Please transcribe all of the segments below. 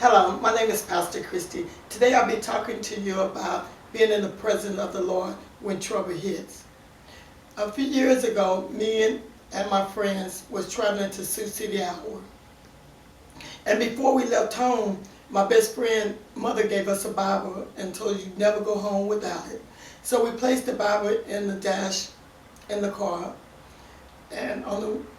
Hello, my name is Pastor Christy. Today I'll be talking to you about being in the presence of the Lord when trouble hits. A few years ago, me and my friends was traveling to Sioux City, Iowa. And before we left home, my best friend mother gave us a Bible and told you never go home without it. So we placed the Bible in the dash in the car, and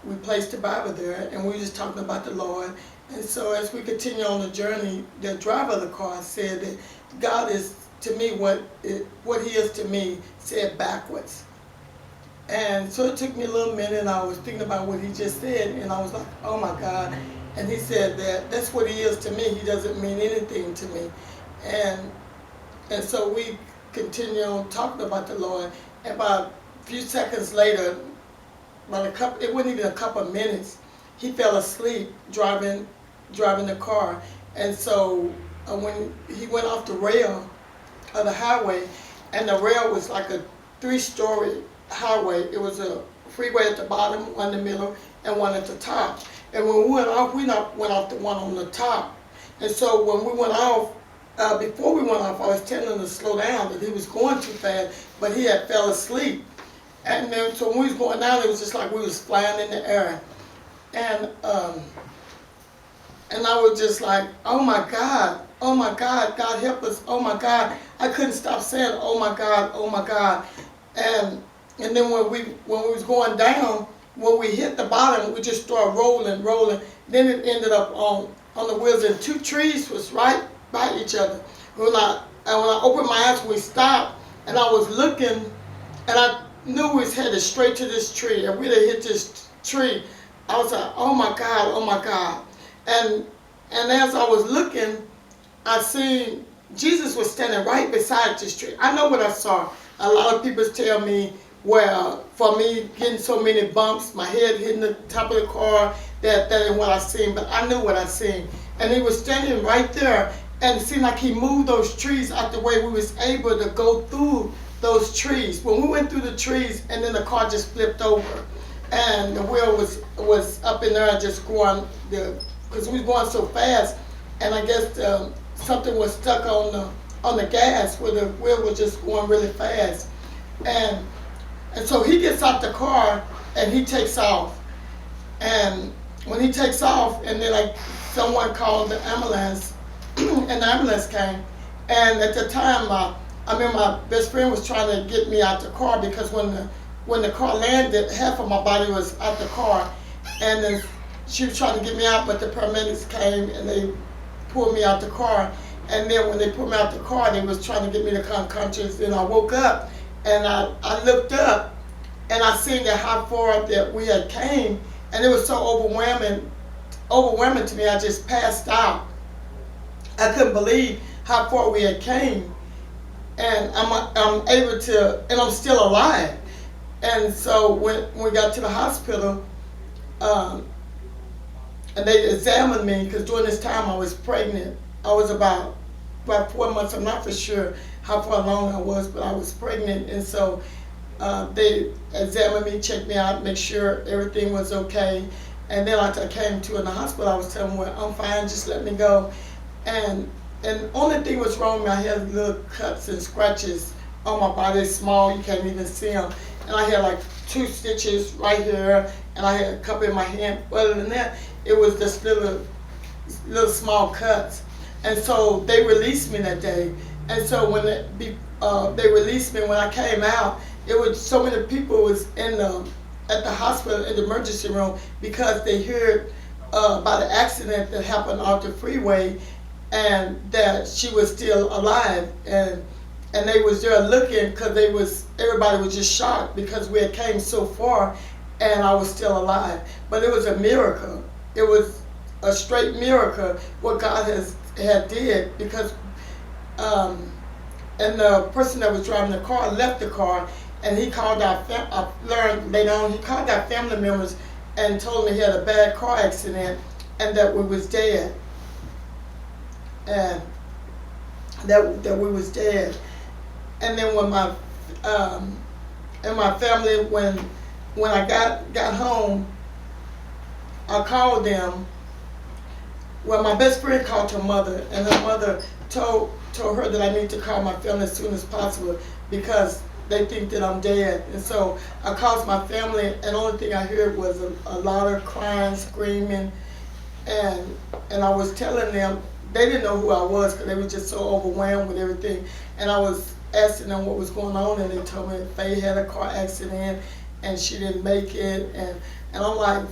we placed the Bible there, and we were just talking about the Lord. And so as we continue on the journey, the driver of the car said that God is to me what He is to me, said backwards. And so it took me a little minute, and I was thinking about what he just said, and I was like, oh my God. And he said that that's what He is to me. He doesn't mean anything to me. And so we continue on talking about the Lord. And about a few seconds later, it wasn't even a couple of minutes, he fell asleep driving the car. And so when he went off the rail of the highway, and the rail was like a 3-story highway. It was a freeway at the bottom, one in the middle, and one at the top. And when we went off, went off the one on the top. And so when we went off, before we went off, I was telling him to slow down, that he was going too fast, but he had fell asleep. And then, so when we was going down, it was just like we was flying in the air. And I was just like, oh my God, God help us, oh my God. I couldn't stop saying, oh my God, oh my God. And then when we was going down, when we hit the bottom, we just started rolling. Then it ended up on the wheels, and 2 trees was right by each other. When I opened my eyes, we stopped, and I was looking, and I knew we was headed straight to this tree. And we had hit this tree. I was like, oh my God. And as I was looking, I seen Jesus was standing right beside this tree. I know what I saw. A lot of people tell me, well, for me getting so many bumps, my head hitting the top of the car, that ain't what I seen, but I knew what I seen. And he was standing right there, and it seemed like he moved those trees out the way. We was able to go through those trees. When we went through the trees, and then the car just flipped over, and the wheel was up in there and just going, because we was going so fast, and I guess something was stuck on the gas where the wheel was just going really fast. And so he gets out the car and he takes off. And when he takes off, and then like someone called the ambulance, and the ambulance came. And at the time, my best friend was trying to get me out the car, because when the car landed, half of my body was out the car, and then she was trying to get me out, but the paramedics came and they pulled me out the car. And then when they pulled me out the car, they was trying to get me to come conscious. And I woke up, and I looked up, and I seen that how far that we had came, and it was so overwhelming to me. I just passed out. I couldn't believe how far we had came, and I'm able to, and I'm still alive. And so when we got to the hospital, and they examined me, because during this time I was pregnant. I was about 4 months. I'm not for sure how far along I was, but I was pregnant. And so they examined me, checked me out, make sure everything was okay. And then I came to in the hospital, I was telling them, well, I'm fine, just let me go. And only thing was wrong with me, I had little cuts and scratches on my body, small, you can't even see them. And I had like 2 stitches right here, and I had a couple in my hand. Other than that, it was just little small cuts. And so they released me that day. And so when they released me, when I came out, it was so many people was at the hospital in the emergency room, because they heard about an accident that happened off the freeway, and that she was still alive. And they was there looking, because everybody was just shocked, because we had came so far and I was still alive. But it was a miracle. It was a straight miracle what God had did, because and the person that was driving the car left the car, and he called I learned later on, he called our family members and told me he had a bad car accident and that we was dead. And that we was dead. And then when my family, when I got home, I called them Well, my best friend called her mother, and her mother told her that I need to call my family as soon as possible because they think that I'm dead. And so I called my family, and the only thing I heard was a lot of crying, screaming, and I was telling them they didn't know who I was because they were just so overwhelmed with everything. And I was asking them what was going on, and they told me Faye had a car accident and she didn't make it. And I'm like,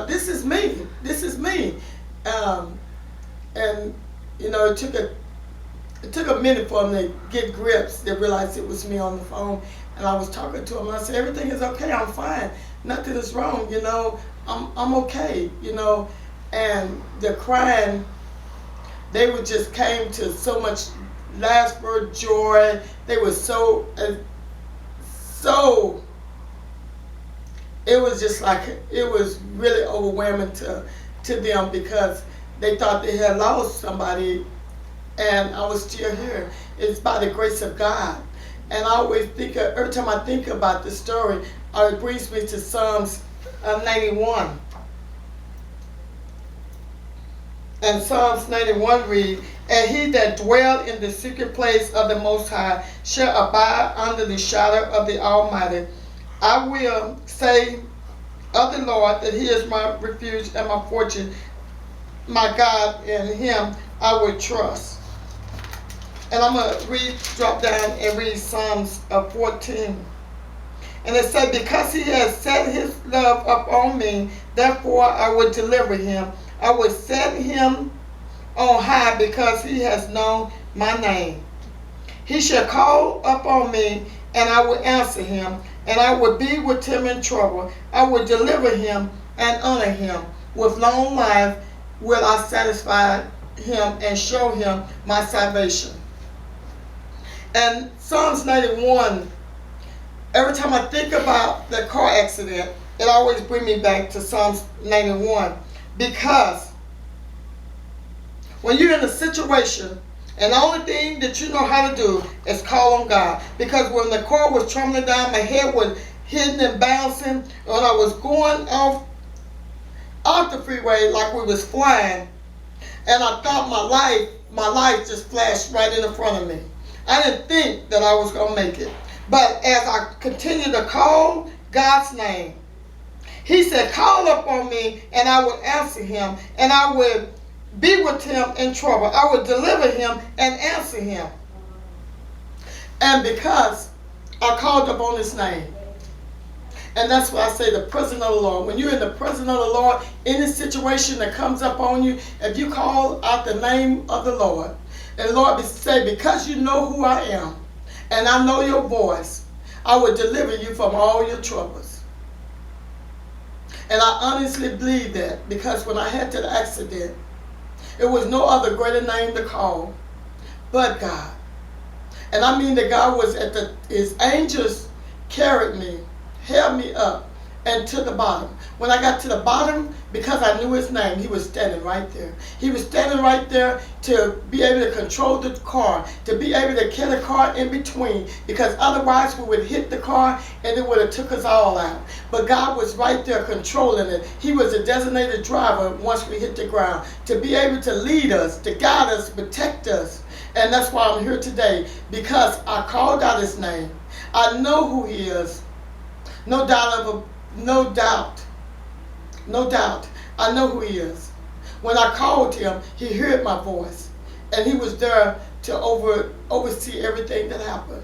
this is me. This is me. And you know, it took a minute for them to get grips. They realized it was me on the phone, and I was talking to them. And I said, everything is okay. I'm fine. Nothing is wrong. You know, I'm okay. You know, and the crying, they would just came to so much laughter, joy. They were so. It was just like it was really overwhelming to them because they thought they had lost somebody, and I was still here. It's by the grace of God. And I always think, every time I think about this story, it brings me to Psalms 91. And Psalms 91 reads, and he that dwell in the secret place of the Most High shall abide under the shadow of the Almighty. I will say of the Lord that he is my refuge and my fortune, my God, in him I will trust. And I'm going to drop down and read Psalms 14. And it said, because he has set his love upon me, therefore I will deliver him. I will set him on high because he has known my name. He shall call upon me, and I will answer him, and I will be with him in trouble. I will deliver him and honor him. With long life will I satisfy him and show him my salvation. And Psalms 91, every time I think about the car accident, it always brings me back to Psalms 91. Because when you're in a situation, and the only thing that you know how to do is call on God. Because when the car was trembling down, my head was hitting and bouncing, when I was going off the freeway like we was flying, and I thought my life just flashed right in front of me. I didn't think that I was going to make it. But as I continued to call God's name, he said, call upon me and I will answer him, and I will be with him in trouble. I will deliver him and answer him. And because I called upon his name, and that's why I say the presence of the Lord. When you're in the presence of the Lord, any situation that comes up on you, if you call out the name of the Lord, and the Lord say, because you know who I am, and I know your voice, I will deliver you from all your troubles. And I honestly believe that, because when I had that accident, it was no other greater name to call but God. And I mean that God was his angels carried me, held me up, and to the bottom. When I got to the bottom, because I knew his name, he was standing right there. He was standing right there to be able to control the car, to be able to kill the car in between, because otherwise we would hit the car and it would have took us all out. But God was right there controlling it. He was a designated driver once we hit the ground, to be able to lead us, to guide us, protect us. And that's why I'm here today, because I called out his name. I know who he is. No doubt. I know who he is. When I called him, he heard my voice, and he was there to oversee everything that happened.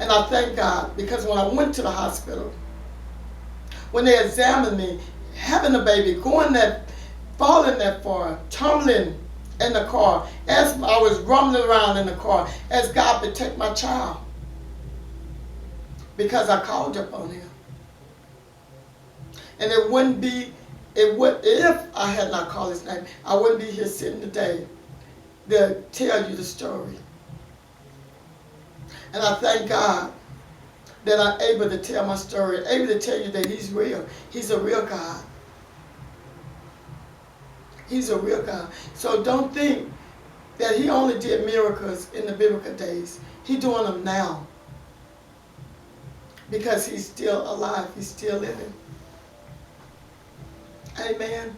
And I thank God, because when I went to the hospital, when they examined me, having a baby, falling that far, tumbling in the car, as I was rumbling around in the car, as God protect my child, because I called upon him. And if I had not called his name, I wouldn't be here sitting today to tell you the story. And I thank God that I'm able to tell my story, able to tell you that he's real. He's a real God. He's a real God. So don't think that he only did miracles in the biblical days. He's doing them now. Because he's still alive. He's still living. Amen.